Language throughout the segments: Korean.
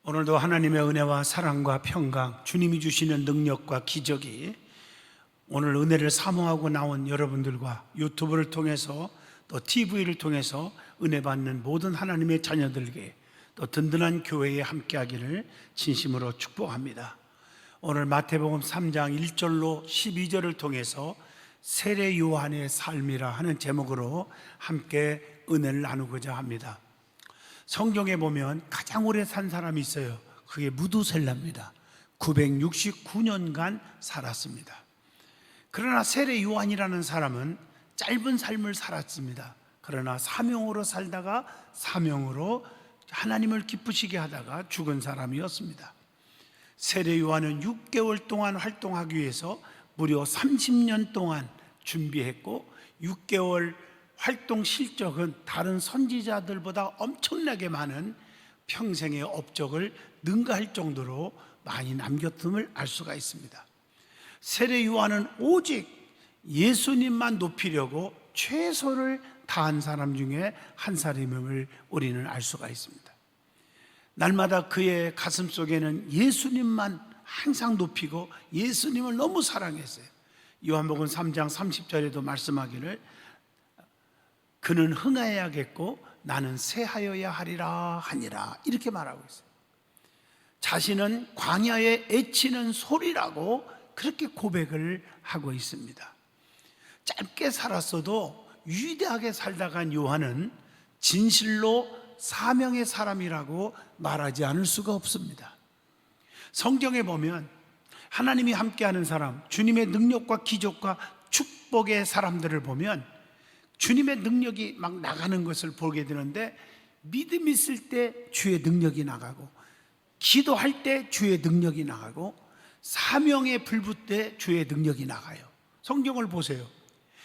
오늘도 하나님의 은혜와 사랑과 평강, 주님이 주시는 능력과 기적이 오늘 은혜를 사모하고 나온 여러분들과 유튜브를 통해서 또 TV를 통해서 은혜 받는 모든 하나님의 자녀들에게 또 든든한 교회에 함께하기를 진심으로 축복합니다. 오늘 마태복음 3장 1절로 12절을 통해서 세례 요한의 삶이라 하는 제목으로 함께 은혜를 나누고자 합니다. 성경에 보면 가장 오래 산 사람이 있어요. 그게 무두셀라입니다. 969년간 살았습니다. 그러나 세례 요한이라는 사람은 짧은 삶을 살았습니다. 그러나 사명으로 살다가 사명으로 하나님을 기쁘시게 하다가 죽은 사람이었습니다. 세례 요한은 6개월 동안 활동하기 위해서 무려 30년 동안 준비했고 6개월 활동 실적은 다른 선지자들보다 엄청나게 많은 평생의 업적을 능가할 정도로 많이 남겼음을 알 수가 있습니다. 세례 요한은 오직 예수님만 높이려고 최선을 다한 사람 중에 한 사람임을 우리는 알 수가 있습니다. 날마다 그의 가슴 속에는 예수님만 항상 높이고 예수님을 너무 사랑했어요. 요한복음 3장 30절에도 말씀하기를 그는 흥하여야겠고 나는 쇠하여야 하리라 하니라 이렇게 말하고 있어요. 자신은 광야에 애치는 소리라고 그렇게 고백을 하고 있습니다. 짧게 살았어도 위대하게 살다 간 요한은 진실로 사명의 사람이라고 말하지 않을 수가 없습니다. 성경에 보면 하나님이 함께하는 사람, 주님의 능력과 기적과 축복의 사람들을 보면 주님의 능력이 막 나가는 것을 보게 되는데 믿음 있을 때 주의 능력이 나가고 기도할 때 주의 능력이 나가고 사명에 불붙을 때 주의 능력이 나가요. 성경을 보세요.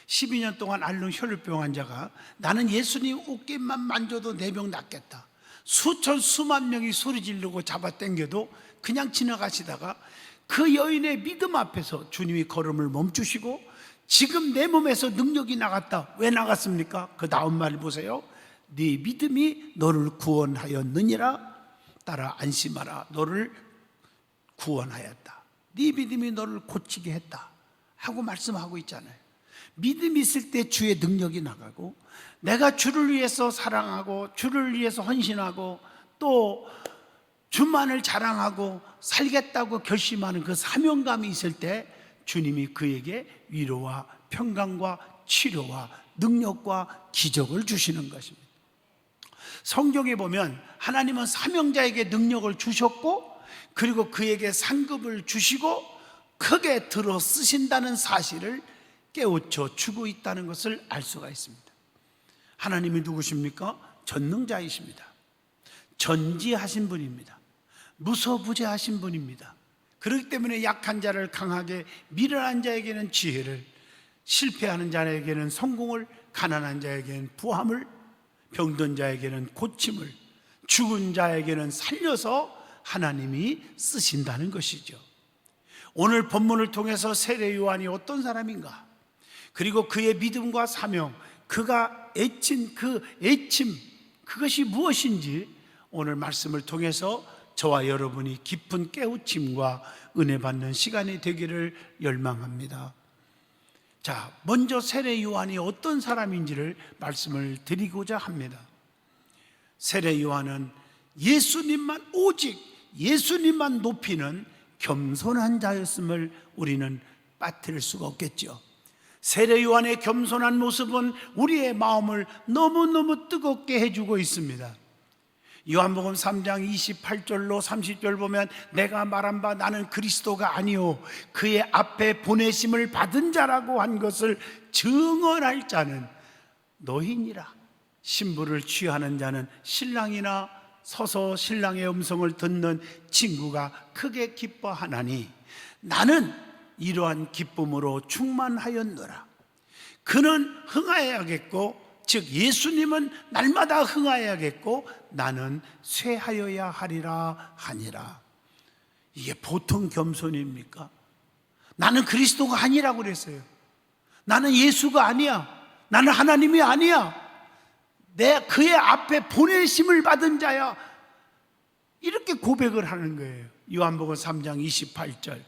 12년 동안 앓는 혈루병 환자가 나는 예수님 어깨만 만져도 내 병 낫겠다. 수천 수만 명이 소리 지르고 잡아당겨도 그냥 지나가시다가 그 여인의 믿음 앞에서 주님이 걸음을 멈추시고 지금 내 몸에서 능력이 나갔다. 왜 나갔습니까? 그 다음 말 보세요. 네 믿음이 너를 구원하였느니라. 따라 안심하라. 너를 구원하였다. 네 믿음이 너를 고치게 했다 하고 말씀하고 있잖아요. 믿음이 있을 때 주의 능력이 나가고 내가 주를 위해서 사랑하고 주를 위해서 헌신하고 또 주만을 자랑하고 살겠다고 결심하는 그 사명감이 있을 때 주님이 그에게 위로와 평강과 치료와 능력과 기적을 주시는 것입니다. 성경에 보면 하나님은 사명자에게 능력을 주셨고 그리고 그에게 상급을 주시고 크게 들어 쓰신다는 사실을 깨우쳐 주고 있다는 것을 알 수가 있습니다. 하나님이 누구십니까? 전능자이십니다. 전지하신 분입니다. 무소부재하신 분입니다. 그렇기 때문에 약한 자를 강하게, 미련한 자에게는 지혜를, 실패하는 자에게는 성공을, 가난한 자에게는 부함을, 병든 자에게는 고침을, 죽은 자에게는 살려서 하나님이 쓰신다는 것이죠. 오늘 본문을 통해서 세례 요한이 어떤 사람인가, 그리고 그의 믿음과 사명, 그가 애친 그 애침, 그것이 무엇인지 오늘 말씀을 통해서 저와 여러분이 깊은 깨우침과 은혜 받는 시간이 되기를 열망합니다. 자, 먼저 세례 요한이 어떤 사람인지를 말씀을 드리고자 합니다. 세례 요한은 예수님만, 오직 예수님만 높이는 겸손한 자였음을 우리는 빠뜨릴 수가 없겠죠. 세례 요한의 겸손한 모습은 우리의 마음을 너무너무 뜨겁게 해주고 있습니다. 요한복음 3장 28절로 30절 보면 내가 말한 바 나는 그리스도가 아니요 그의 앞에 보내심을 받은 자라고 한 것을 증언할 자는 너희니라. 신부를 취하는 자는 신랑이나 서서 신랑의 음성을 듣는 친구가 크게 기뻐하나니 나는 이러한 기쁨으로 충만하였노라. 그는 흥하여야겠고 즉 예수님은 날마다 흥하여야겠고 나는 쇠하여야 하리라 하니라. 이게 보통 겸손입니까? 나는 그리스도가 아니라고 그랬어요. 나는 예수가 아니야. 나는 하나님이 아니야. 내 그의 앞에 보내심을 받은 자야. 이렇게 고백을 하는 거예요. 요한복음 3장 28절.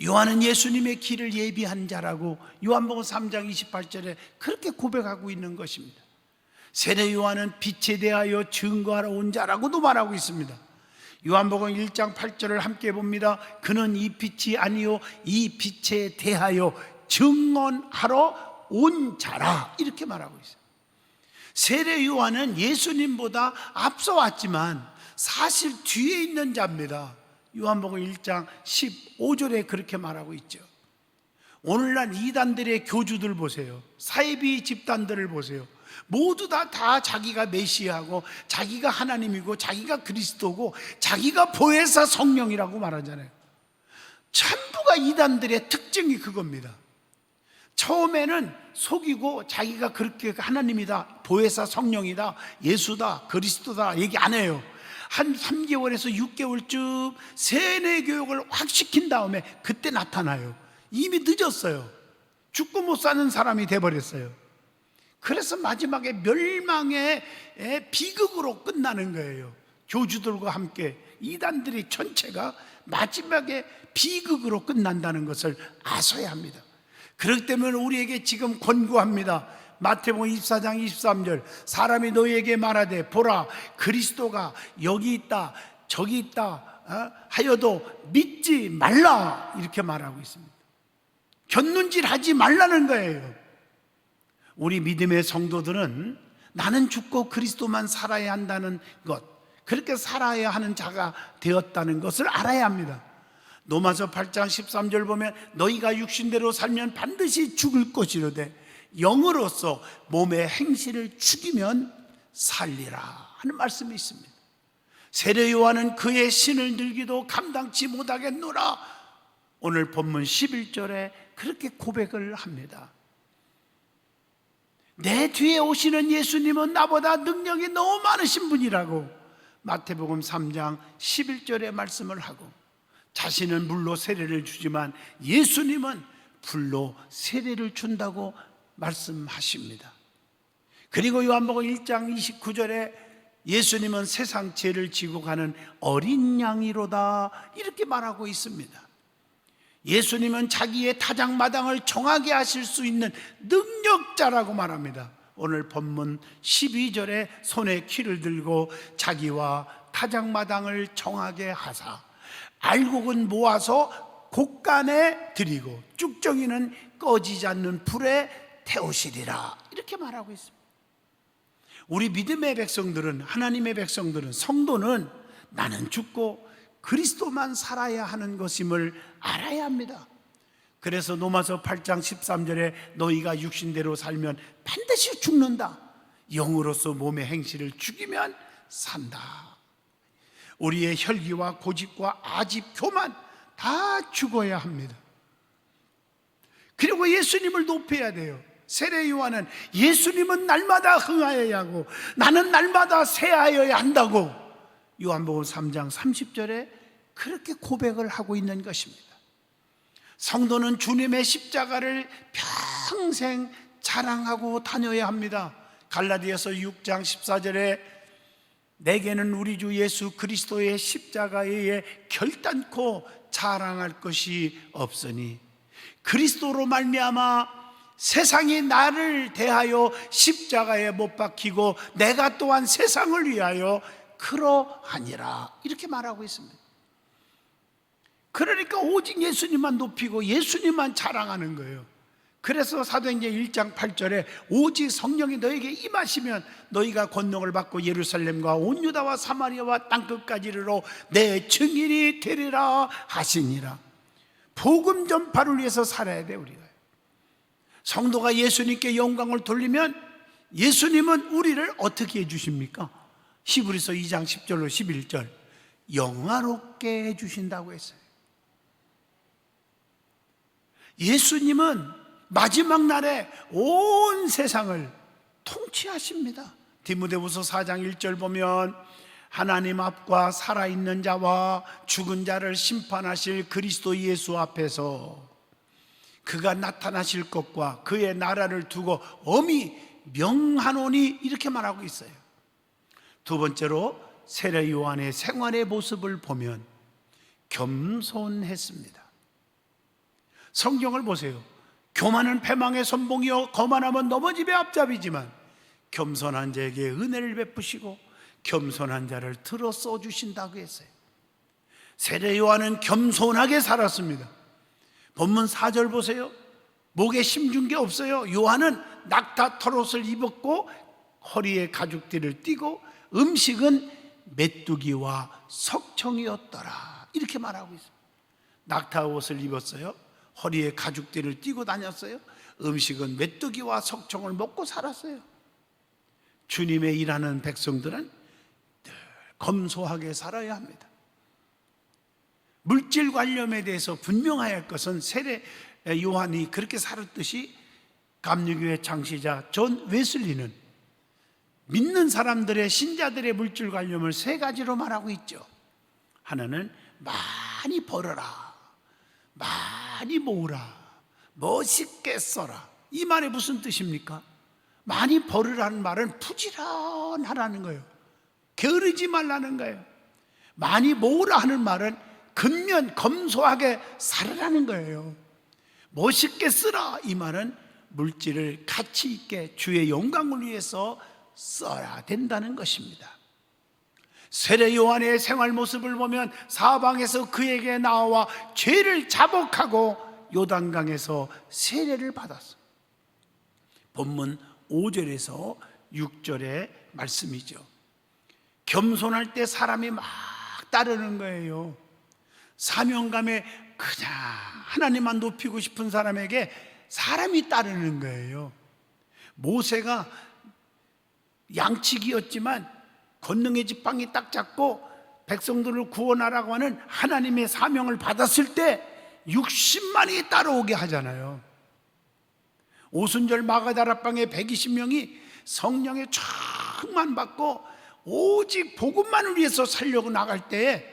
요한은 예수님의 길을 예비한 자라고 요한복음 3장 28절에 그렇게 고백하고 있는 것입니다. 세례 요한은 빛에 대하여 증거하러 온 자라고도 말하고 있습니다. 요한복음 1장 8절을 함께 봅니다. 그는 이 빛이 아니요 이 빛에 대하여 증언하러 온 자라, 이렇게 말하고 있어요. 세례 요한은 예수님보다 앞서 왔지만 사실 뒤에 있는 자입니다. 요한복음 1장 15절에 그렇게 말하고 있죠. 오늘날 이단들의 교주들 보세요. 사이비 집단들을 보세요. 모두 다 자기가 메시아고 자기가 하나님이고 자기가 그리스도고 자기가 보혜사 성령이라고 말하잖아요. 전부가 이단들의 특징이 그겁니다. 처음에는 속이고 자기가 그렇게 하나님이다, 보혜사 성령이다, 예수다, 그리스도다 얘기 안 해요. 한 3개월에서 6개월쯤 세뇌 교육을 확 시킨 다음에 그때 나타나요. 이미 늦었어요. 죽고 못 사는 사람이 돼버렸어요. 그래서 마지막에 멸망의 비극으로 끝나는 거예요. 교주들과 함께 이단들이 전체가 마지막에 비극으로 끝난다는 것을 아셔야 합니다. 그렇기 때문에 우리에게 지금 권고합니다. 마태복음 24장 23절, 사람이 너희에게 말하되 보라 그리스도가 여기 있다 저기 있다 하여도 믿지 말라, 이렇게 말하고 있습니다. 곁눈질 하지 말라는 거예요. 우리 믿음의 성도들은 나는 죽고 그리스도만 살아야 한다는 것, 그렇게 살아야 하는 자가 되었다는 것을 알아야 합니다. 로마서 8장 13절 보면 너희가 육신대로 살면 반드시 죽을 것이로되 영으로서 몸의 행실을 죽이면 살리라 하는 말씀이 있습니다. 세례 요한은 그의 신을 들기도 감당치 못하겠노라, 오늘 본문 11절에 그렇게 고백을 합니다. 내 뒤에 오시는 예수님은 나보다 능력이 너무 많으신 분이라고 마태복음 3장 11절에 말씀을 하고, 자신은 물로 세례를 주지만 예수님은 불로 세례를 준다고 말씀하십니다. 그리고 요한복음 1장 29절에 예수님은 세상 죄를 지고 가는 어린 양이로다, 이렇게 말하고 있습니다. 예수님은 자기의 타작마당을 정하게 하실 수 있는 능력자라고 말합니다. 오늘 본문 12절에 손에 키를 들고 자기와 타작마당을 정하게 하사 알곡은 모아서 곡간에 드리고 쭉정이는 꺼지지 않는 불에 태우시리라, 이렇게 말하고 있습니다. 우리 믿음의 백성들은, 하나님의 백성들은, 성도는 나는 죽고 그리스도만 살아야 하는 것임을 알아야 합니다. 그래서 로마서 8장 13절에 너희가 육신대로 살면 반드시 죽는다, 영으로서 몸의 행실을 죽이면 산다. 우리의 혈기와 고집과 아집, 교만 다 죽어야 합니다. 그리고 예수님을 높여야 돼요. 세례 요한은 예수님은 날마다 흥하여야 하고 나는 날마다 쇠하여야 한다고 요한복음 3장 30절에 그렇게 고백을 하고 있는 것입니다. 성도는 주님의 십자가를 평생 자랑하고 다녀야 합니다. 갈라디아서 6장 14절에 내게는 우리 주 예수 그리스도의 십자가에 결단코 자랑할 것이 없으니 그리스도로 말미암아 세상이 나를 대하여 십자가에 못 박히고 내가 또한 세상을 위하여 그러하니라, 이렇게 말하고 있습니다. 그러니까 오직 예수님만 높이고 예수님만 자랑하는 거예요. 그래서 사도행전 1장 8절에 오직 성령이 너에게 임하시면 너희가 권능을 받고 예루살렘과 온 유다와 사마리아와 땅끝까지 이르러 내 증인이 되리라 하시니라. 복음 전파를 위해서 살아야 돼. 우리가 성도가 예수님께 영광을 돌리면 예수님은 우리를 어떻게 해주십니까? 히브리서 2장 10절로 11절 영화롭게 해주신다고 했어요. 예수님은 마지막 날에 온 세상을 통치하십니다. 디모데후서 4장 1절 보면 하나님 앞과 살아있는 자와 죽은 자를 심판하실 그리스도 예수 앞에서 그가 나타나실 것과 그의 나라를 두고 엄히 명하노니, 이렇게 말하고 있어요. 두 번째로 세례 요한의 생활의 모습을 보면 겸손했습니다. 성경을 보세요. 교만은 패망의 선봉이요 거만하면 넘어짐의 앞잡이지만 겸손한 자에게 은혜를 베푸시고 겸손한 자를 들어 써주신다고 했어요. 세례 요한은 겸손하게 살았습니다. 본문 4절 보세요. 목에 힘준 게 없어요. 요한은 낙타 털옷을 입었고 허리에 가죽띠를 띠고 음식은 메뚜기와 석청이었더라, 이렇게 말하고 있습니다. 낙타 옷을 입었어요. 허리에 가죽띠를 띠고 다녔어요. 음식은 메뚜기와 석청을 먹고 살았어요. 주님의 일하는 백성들은 늘 검소하게 살아야 합니다. 물질 관념에 대해서 분명해야 할 것은 세례 요한이 그렇게 살았듯이 감리교회 창시자 존 웨슬리는 믿는 사람들의, 신자들의 물질 관념을 세 가지로 말하고 있죠. 하나는 많이 벌어라, 많이 모으라, 멋있게 써라. 이 말이 무슨 뜻입니까? 많이 벌으라는 말은 부지런하라는 거예요. 게으르지 말라는 거예요. 많이 모으라 하는 말은 근면 검소하게 살으라는 거예요. 멋있게 쓰라, 이 말은 물질을 가치 있게 주의 영광을 위해서 써야 된다는 것입니다. 세례 요한의 생활 모습을 보면 사방에서 그에게 나와 죄를 자복하고 요단강에서 세례를 받았어. 본문 5절에서 6절의 말씀이죠. 겸손할 때 사람이 막 따르는 거예요. 사명감에 그냥 하나님만 높이고 싶은 사람에게 사람이 따르는 거예요. 모세가 양치기였지만 권능의 지팡이 딱 잡고 백성들을 구원하라고 하는 하나님의 사명을 받았을 때 60만이 따라오게 하잖아요. 오순절 마가다락방에 120명이 성령의 충만 받고 오직 복음만을 위해서 살려고 나갈 때에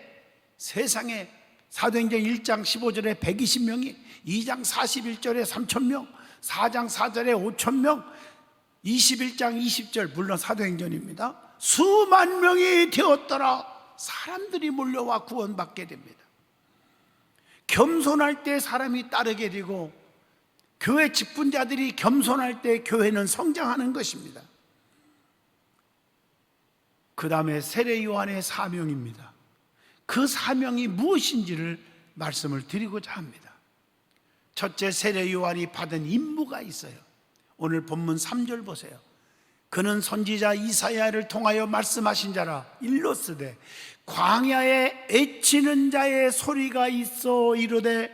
세상에 사도행전 1장 15절에 120명이, 2장 41절에 3,000명, 4장 4절에 5,000명, 21장 20절, 물론 사도행전입니다. 수만 명이 되었더라. 사람들이 몰려와 구원받게 됩니다. 겸손할 때 사람이 따르게 되고 교회 직분자들이 겸손할 때 교회는 성장하는 것입니다. 그 다음에 세례 요한의 사명입니다. 그 사명이 무엇인지를 말씀을 드리고자 합니다. 첫째, 세례 요한이 받은 임무가 있어요. 오늘 본문 3절 보세요. 그는 선지자 이사야를 통하여 말씀하신 자라. 일러스되 광야에 애치는 자의 소리가 있어 이르되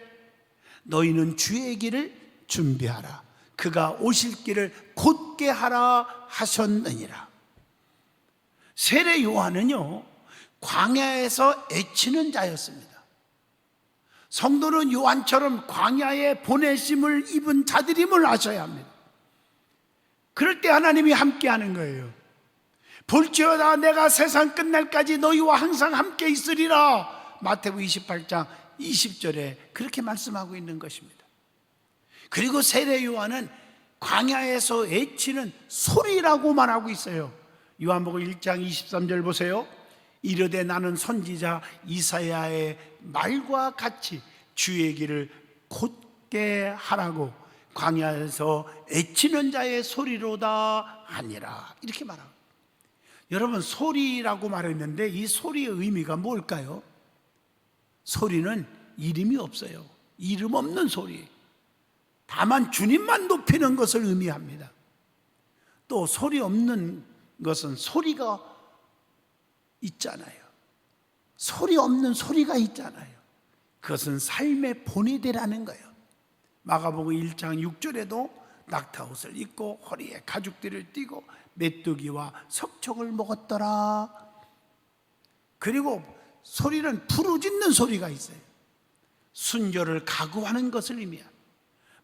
너희는 주의 길을 준비하라. 그가 오실 길을 곧게 하라 하셨느니라. 세례 요한은요, 광야에서 애치는 자였습니다. 성도는 요한처럼 광야에 보내심을 입은 자들임을 아셔야 합니다. 그럴 때 하나님이 함께하는 거예요. 볼지어다 내가 세상 끝날까지 너희와 항상 함께 있으리라. 마태복음 28장 20절에 그렇게 말씀하고 있는 것입니다. 그리고 세례 요한은 광야에서 애치는 소리라고 말하고 있어요. 요한복음 1장 23절 보세요. 이르되 나는 선지자 이사야의 말과 같이 주의 길을 곧게 하라고 광야에서 애치는 자의 소리로다 하니라. 이렇게 말하고, 여러분 소리라고 말했는데 이 소리의 의미가 뭘까요? 소리는 이름이 없어요. 이름 없는 소리. 다만 주님만 높이는 것을 의미합니다. 또 소리 없는 것은 소리가 있잖아요. 소리 없는 소리가 있잖아요. 그것은 삶의 본이되라는 거예요. 마가복음 1장 6절에도 낙타옷을 입고 허리에 가죽띠를 띠고 메뚜기와 석청을 먹었더라. 그리고 소리는 부르짖는 소리가 있어요. 순교를 각오하는 것을 의미합니다.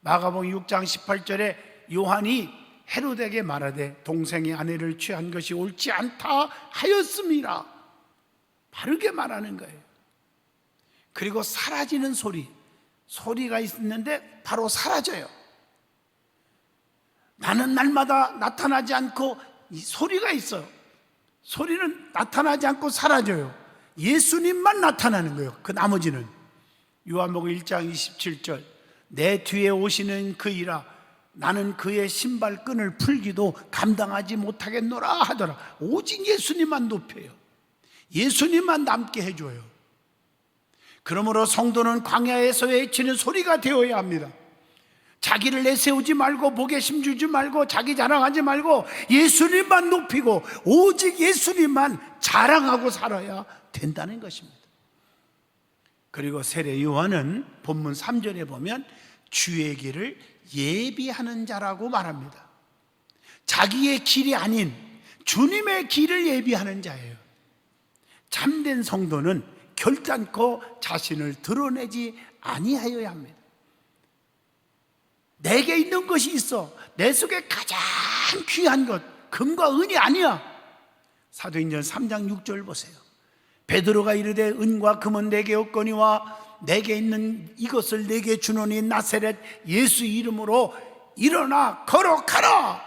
마가복음 6장 18절에 요한이 헤롯에게 말하되 동생의 아내를 취한 것이 옳지 않다 하였습니다. 바르게 말하는 거예요. 그리고 사라지는 소리가 있는데 바로 사라져요. 나는 날마다 나타나지 않고 이 소리가 있어요. 소리는 나타나지 않고 사라져요. 예수님만 나타나는 거예요. 그 나머지는. 요한복음 1장 27절, 내 뒤에 오시는 그이라 나는 그의 신발끈을 풀기도 감당하지 못하겠노라 하더라. 오직 예수님만 높여요. 예수님만 남게 해줘요. 그러므로 성도는 광야에서 외치는 소리가 되어야 합니다. 자기를 내세우지 말고, 목에 힘주지 말고, 자기 자랑하지 말고 예수님만 높이고 오직 예수님만 자랑하고 살아야 된다는 것입니다. 그리고 세례 요한은 본문 3절에 보면 주의 길을 예비하는 자라고 말합니다. 자기의 길이 아닌 주님의 길을 예비하는 자예요. 참된 성도는 결단코 자신을 드러내지 아니하여야 합니다. 내게 있는 것이 있어. 내 속에 가장 귀한 것, 금과 은이 아니야. 사도행전 3장 6절 보세요. 베드로가 이르되 은과 금은 내게 없거니와 내게 있는 이것을 내게 주노니 나사렛 예수 이름으로 일어나 걸어가라.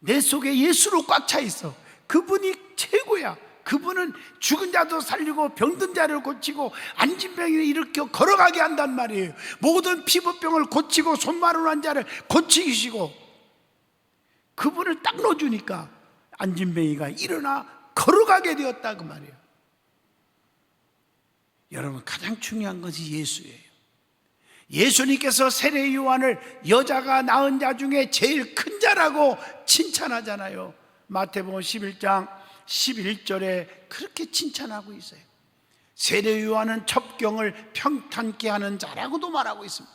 내 속에 예수로 꽉 차 있어. 그분이 최고야. 그분은 죽은 자도 살리고 병든 자를 고치고 앉은 병을 일으켜 걸어가게 한단 말이에요. 모든 피부병을 고치고 손마루난 자를 고치시고, 그분을 딱 넣어주니까 앉은뱅이가 일어나 걸어가게 되었다 그 말이에요. 여러분, 가장 중요한 것이 예수예요. 예수님께서 세례 요한을 여자가 낳은 자 중에 제일 큰 자라고 칭찬하잖아요. 마태복음 11장 11절에 그렇게 칭찬하고 있어요. 세례 요한은 첩경을 평탄케 하는 자라고도 말하고 있습니다.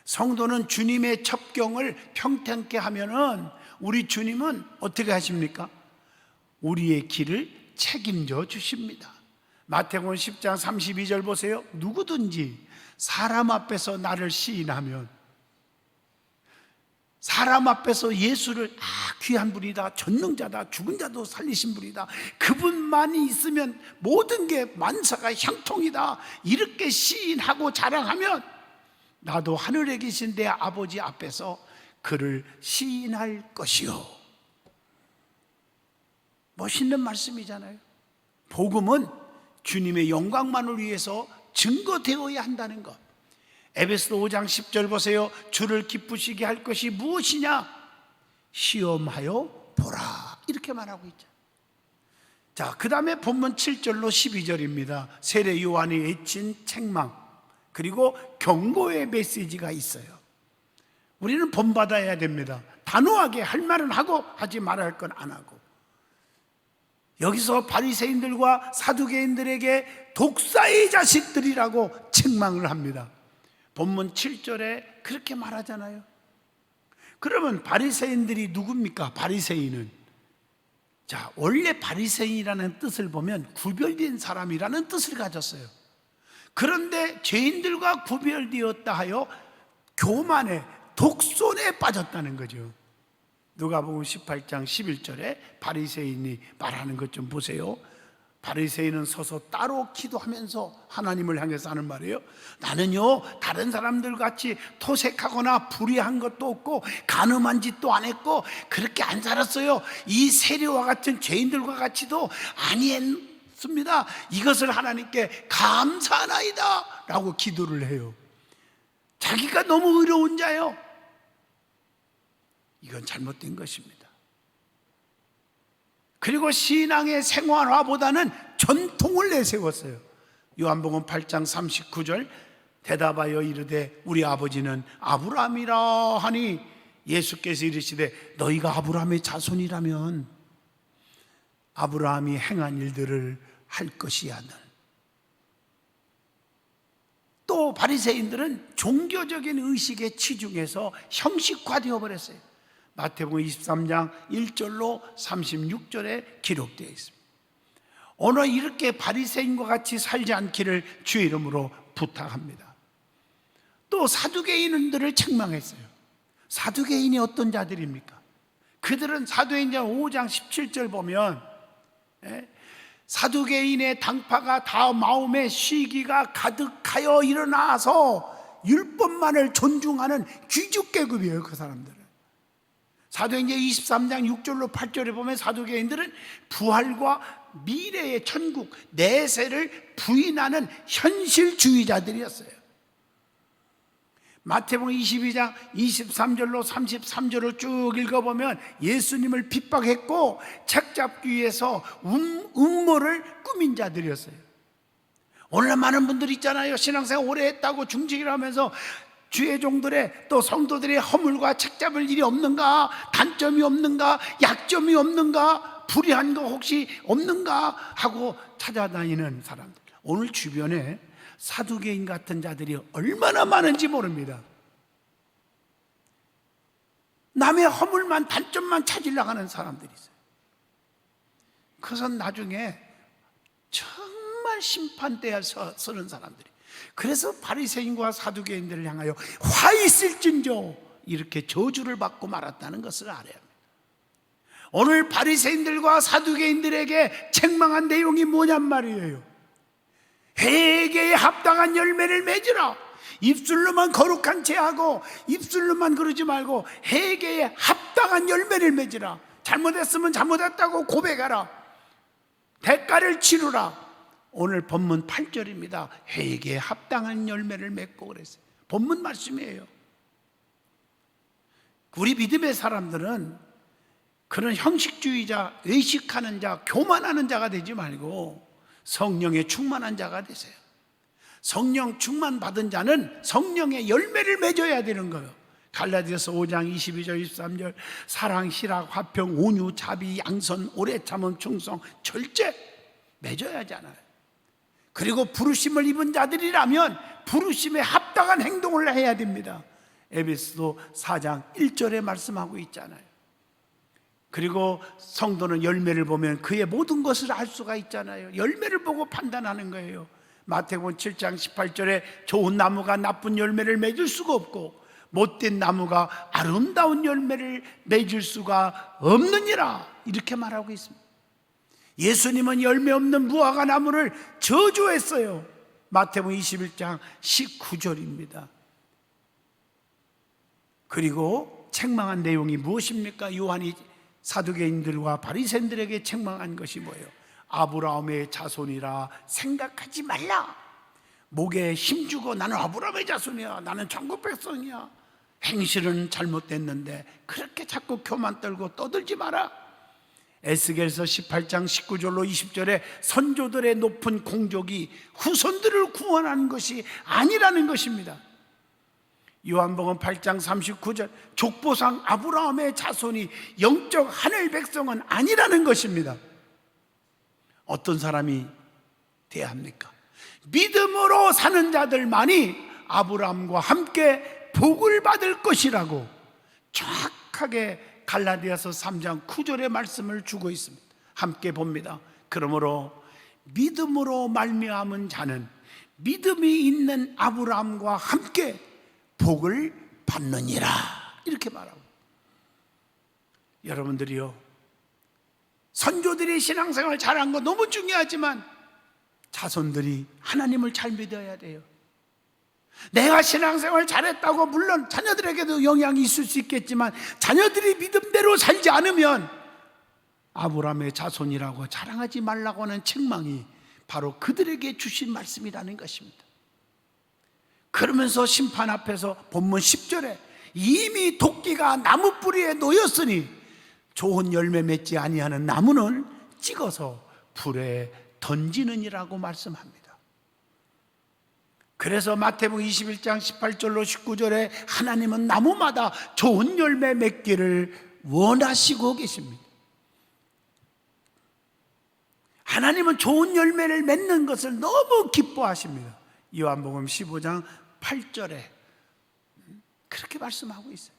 성도는 주님의 첩경을 평탄케 하면은 우리 주님은 어떻게 하십니까? 우리의 길을 책임져 주십니다. 마태복음 10장 32절 보세요. 누구든지 사람 앞에서 나를 시인하면, 사람 앞에서 예수를 귀한 분이다, 전능자다, 죽은 자도 살리신 분이다, 그분만이 있으면 모든 게 만사가 형통이다, 이렇게 시인하고 자랑하면 나도 하늘에 계신 내 아버지 앞에서 그를 시인할 것이요. 멋있는 말씀이잖아요. 복음은 주님의 영광만을 위해서 증거되어야 한다는 것. 에베소서 5장 10절 보세요. 주를 기쁘시게 할 것이 무엇이냐? 시험하여 보라, 이렇게 말하고 있죠. 자, 그 다음에 본문 7절로 12절입니다. 세례 요한이 외친 책망 그리고 경고의 메시지가 있어요. 우리는 본받아야 됩니다. 단호하게 할 말은 하고 하지 말아야 할 건 안 하고. 여기서 바리새인들과 사두개인들에게 독사의 자식들이라고 책망을 합니다. 본문 7절에 그렇게 말하잖아요. 그러면 바리새인들이 누굽니까? 바리새인은, 자, 원래 바리새인이라는 뜻을 보면 구별된 사람이라는 뜻을 가졌어요. 그런데 죄인들과 구별되었다 하여 교만에, 독손에 빠졌다는 거죠. 누가복음 18장 11절에 바리새인이 말하는 것 좀 보세요. 바리새인은 서서 따로 기도하면서 하나님을 향해서 하는 말이에요. 나는요, 다른 사람들 같이 토색하거나 불의한 것도 없고 간음한 짓도 안 했고 그렇게 안 살았어요. 이 세리와 같은 죄인들과 같이도 아니했습니다. 이것을 하나님께 감사하나이다 라고 기도를 해요. 자기가 너무 의로운 자요. 이건 잘못된 것입니다. 그리고 신앙의 생활화보다는 전통을 내세웠어요. 요한복음 8장 39절 대답하여 이르되 우리 아버지는 아브라함이라 하니 예수께서 이르시되 너희가 아브라함의 자손이라면 아브라함이 행한 일들을 할 것이야는. 또 바리새인들은 종교적인 의식에 치중해서 형식화되어 버렸어요. 마태복음 23장 1절로 36절에 기록되어 있습니다. 오늘 이렇게 바리새인과 같이 살지 않기를 주의 이름으로 부탁합니다. 또 사두개인들을 책망했어요. 사두개인이 어떤 자들입니까? 그들은 사도행전 5장 17절 보면 사두개인의 당파가 다 마음에 시기가 가득하여 일어나서 율법만을 존중하는 귀족계급이에요. 그 사람들은 사도행전 23장 6절로 8절에 보면 사두개인들은 부활과 미래의 천국, 내세를 부인하는 현실주의자들이었어요. 마태복음 22장 23절로 33절을 쭉 읽어보면 예수님을 핍박했고 책 잡기 위해서 음모를 꾸민 자들이었어요. 오늘 많은 분들이 있잖아요. 신앙생활 오래 했다고 중직을 하면서 주의 종들의 또 성도들의 허물과 책잡을 일이 없는가, 단점이 없는가, 약점이 없는가, 불의한 거 혹시 없는가 하고 찾아다니는 사람들. 오늘 주변에 사두개인 같은 자들이 얼마나 많은지 모릅니다. 남의 허물만, 단점만 찾으려고 하는 사람들이 있어요. 그것은 나중에 정말 심판대에 서는 사람들이. 그래서 바리새인과 사두개인들을 향하여 화 있을진저 이렇게 저주를 받고 말았다는 것을 알아야 합니다. 오늘 바리새인들과 사두개인들에게 책망한 내용이 뭐냔 말이에요. 회개에 합당한 열매를 맺으라. 입술로만 거룩한 죄하고 입술로만 그러지 말고 회개에 합당한 열매를 맺으라. 잘못했으면 잘못했다고 고백하라. 대가를 치르라. 오늘 본문 8절입니다. 회개에 합당한 열매를 맺고 그랬어요. 본문 말씀이에요. 우리 믿음의 사람들은 그런 형식주의자, 의식하는 자, 교만하는 자가 되지 말고 성령에 충만한 자가 되세요. 성령 충만 받은 자는 성령의 열매를 맺어야 되는 거예요. 갈라디아서 5장 22절 23절 사랑, 희락, 화평, 온유, 자비, 양선, 오래 참음, 충성, 절제 맺어야 하잖아요. 그리고 부르심을 입은 자들이라면 부르심에 합당한 행동을 해야 됩니다. 에베소서 4장 1절에 말씀하고 있잖아요. 그리고 성도는 열매를 보면 그의 모든 것을 알 수가 있잖아요. 열매를 보고 판단하는 거예요. 마태복음 7장 18절에 좋은 나무가 나쁜 열매를 맺을 수가 없고 못된 나무가 아름다운 열매를 맺을 수가 없느니라 이렇게 말하고 있습니다. 예수님은 열매 없는 무화과 나무를 저주했어요. 마태복음 21장 19절입니다. 그리고 책망한 내용이 무엇입니까? 요한이 사두개인들과 바리새인들에게 책망한 것이 뭐예요? 아브라함의 자손이라 생각하지 말라. 목에 힘주고 나는 아브라함의 자손이야, 나는 천국 백성이야, 행실은 잘못됐는데 그렇게 자꾸 교만 떨고 떠들지 마라. 에스겔서 18장 19절로 20절에 선조들의 높은 공적이 후손들을 구원하는 것이 아니라는 것입니다. 요한복음 8장 39절 족보상 아브라함의 자손이 영적 하늘 백성은 아니라는 것입니다. 어떤 사람이 돼야 합니까? 믿음으로 사는 자들만이 아브라함과 함께 복을 받을 것이라고 정확하게 갈라디아서 3장 9절의 말씀을 주고 있습니다. 함께 봅니다. 그러므로 믿음으로 말미암은 자는 믿음이 있는 아브라함과 함께 복을 받느니라 이렇게 말하고, 여러분들이요 선조들이 신앙생활 잘한 거 너무 중요하지만 자손들이 하나님을 잘 믿어야 돼요. 내가 신앙생활 잘했다고 물론 자녀들에게도 영향이 있을 수 있겠지만 자녀들이 믿음대로 살지 않으면 아브라함의 자손이라고 자랑하지 말라고 하는 책망이 바로 그들에게 주신 말씀이라는 것입니다. 그러면서 심판 앞에서 본문 10절에 이미 도끼가 나무 뿌리에 놓였으니 좋은 열매 맺지 아니하는 나무는 찍어서 불에 던지느니라고 말씀합니다. 그래서 마태복음 21장 18절로 19절에 하나님은 나무마다 좋은 열매 맺기를 원하시고 계십니다. 하나님은 좋은 열매를 맺는 것을 너무 기뻐하십니다. 요한복음 15장 8절에 그렇게 말씀하고 있어요.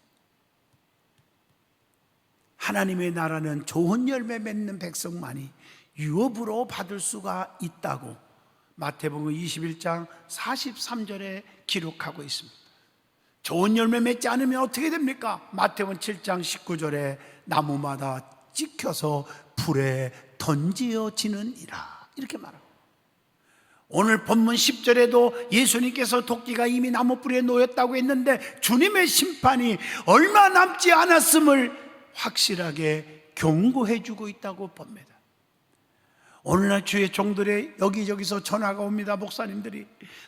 하나님의 나라는 좋은 열매 맺는 백성만이 유업으로 받을 수가 있다고 마태복음 21장 43절에 기록하고 있습니다. 좋은 열매 맺지 않으면 어떻게 됩니까? 마태복음 7장 19절에 나무마다 찍혀서 불에 던지어지느니라 이렇게 말합니다. 오늘 본문 10절에도 예수님께서 도끼가 이미 나무 뿌리에 놓였다고 했는데 주님의 심판이 얼마 남지 않았음을 확실하게 경고해 주고 있다고 봅니다. 오늘날 주의 종들의 여기저기서 전화가 옵니다. 목사님들이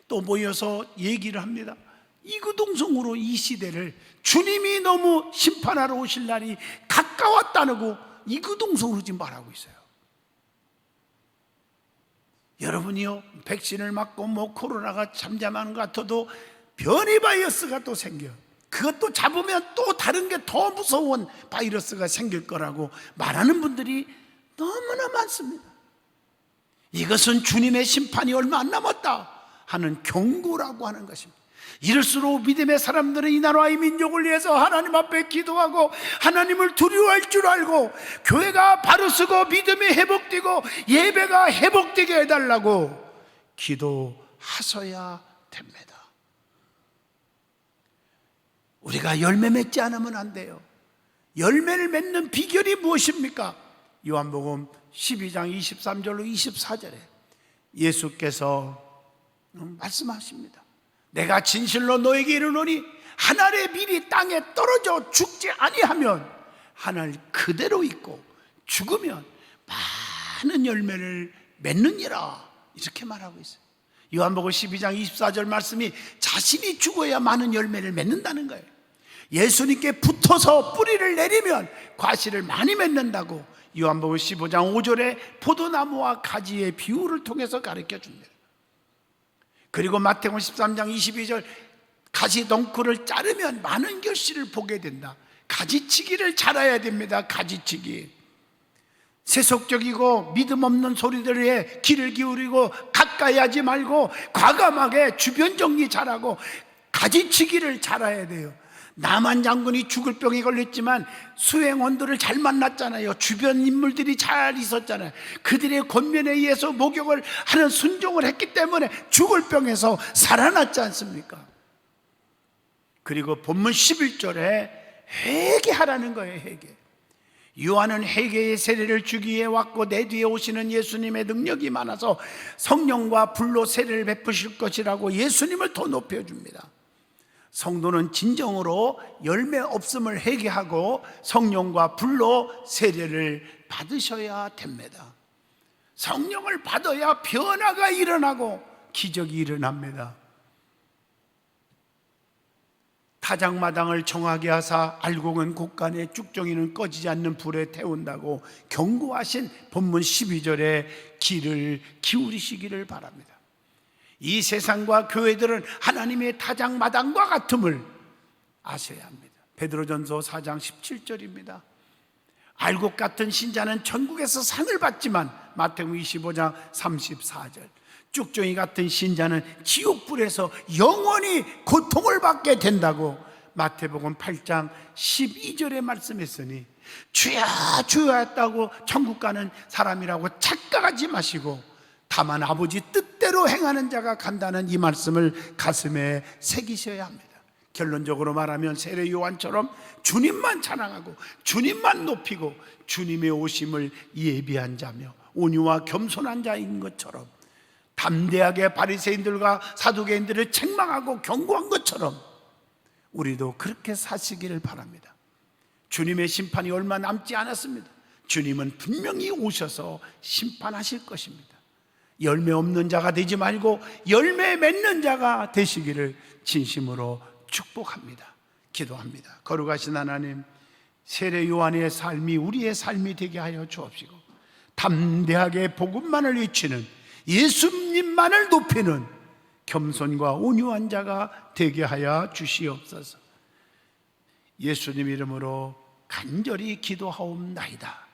또 모여서 얘기를 합니다. 이구동성으로 이 시대를 주님이 너무 심판하러 오실 날이 가까웠다고 이구동성으로 지금 말하고 있어요. 여러분이요, 백신을 맞고 뭐 코로나가 잠잠한 것 같아도 변이 바이러스가 또 생겨. 그것도 잡으면 또 다른 게 더 무서운 바이러스가 생길 거라고 말하는 분들이 너무나 많습니다. 이것은 주님의 심판이 얼마 안 남았다 하는 경고라고 하는 것입니다. 이럴수록 믿음의 사람들은 이 나라와 이 민족을 위해서 하나님 앞에 기도하고 하나님을 두려워할 줄 알고 교회가 바로 서고 믿음이 회복되고 예배가 회복되게 해달라고 기도하셔야 됩니다. 우리가 열매 맺지 않으면 안 돼요. 열매를 맺는 비결이 무엇입니까? 요한복음 12장 23절로 24절에 예수께서 말씀하십니다. 내가 진실로 너에게 이르노니 한 알의 밀이 땅에 떨어져 죽지 아니하면 한 알 그대로 있고 죽으면 많은 열매를 맺느니라, 이렇게 말하고 있어요. 요한복음 12장 24절 말씀이 자신이 죽어야 많은 열매를 맺는다는 거예요. 예수님께 붙어서 뿌리를 내리면 과실을 많이 맺는다고 요한복음 15장 5절에 포도나무와 가지의 비유를 통해서 가르쳐 줍니다. 그리고 마태복음 13장 22절 가지 덩쿨을 자르면 많은 결실을 보게 된다. 가지치기를 잘해야 됩니다. 가지치기. 세속적이고 믿음 없는 소리들에 귀를 기울이고 가까이 하지 말고 과감하게 주변 정리 잘하고 가지치기를 잘해야 돼요. 남한 장군이 죽을 병에 걸렸지만 수행원들을 잘 만났잖아요. 주변 인물들이 잘 있었잖아요. 그들의 권면에 의해서 목욕을 하는 순종을 했기 때문에 죽을 병에서 살아났지 않습니까? 그리고 본문 11절에 회개하라는 거예요. 회개. 요한은 회개의 세례를 주기 위해 왔고 내 뒤에 오시는 예수님의 능력이 많아서 성령과 불로 세례를 베푸실 것이라고 예수님을 더 높여줍니다. 성도는 진정으로 열매 없음을 회개하고 성령과 불로 세례를 받으셔야 됩니다. 성령을 받아야 변화가 일어나고 기적이 일어납니다. 타작마당을 정하게 하사 알곡은 곡간에 쭉정이는 꺼지지 않는 불에 태운다고 경고하신 본문 12절에 귀를 기울이시기를 바랍니다. 이 세상과 교회들은 하나님의 타작마당과 같음을 아셔야 합니다. 베드로전서 4장 17절입니다. 알곡 같은 신자는 천국에서 상을 받지만 마태복음 25장 34절 쭉정이 같은 신자는 지옥불에서 영원히 고통을 받게 된다고 마태복음 8장 12절에 말씀했으니 주야 주야 했다고 천국 가는 사람이라고 착각하지 마시고 다만 아버지 뜻대로 행하는 자가 간다는 이 말씀을 가슴에 새기셔야 합니다. 결론적으로 말하면 세례 요한처럼 주님만 찬양하고 주님만 높이고 주님의 오심을 예비한 자며 온유와 겸손한 자인 것처럼 담대하게 바리새인들과 사두개인들을 책망하고 경고한 것처럼 우리도 그렇게 사시기를 바랍니다. 주님의 심판이 얼마 남지 않았습니다. 주님은 분명히 오셔서 심판하실 것입니다. 열매 없는 자가 되지 말고 열매 맺는 자가 되시기를 진심으로 축복합니다. 기도합니다. 거룩하신 하나님, 세례 요한의 삶이 우리의 삶이 되게 하여 주옵시고 담대하게 복음만을 외치는 예수님만을 높이는 겸손과 온유한 자가 되게 하여 주시옵소서. 예수님 이름으로 간절히 기도하옵나이다.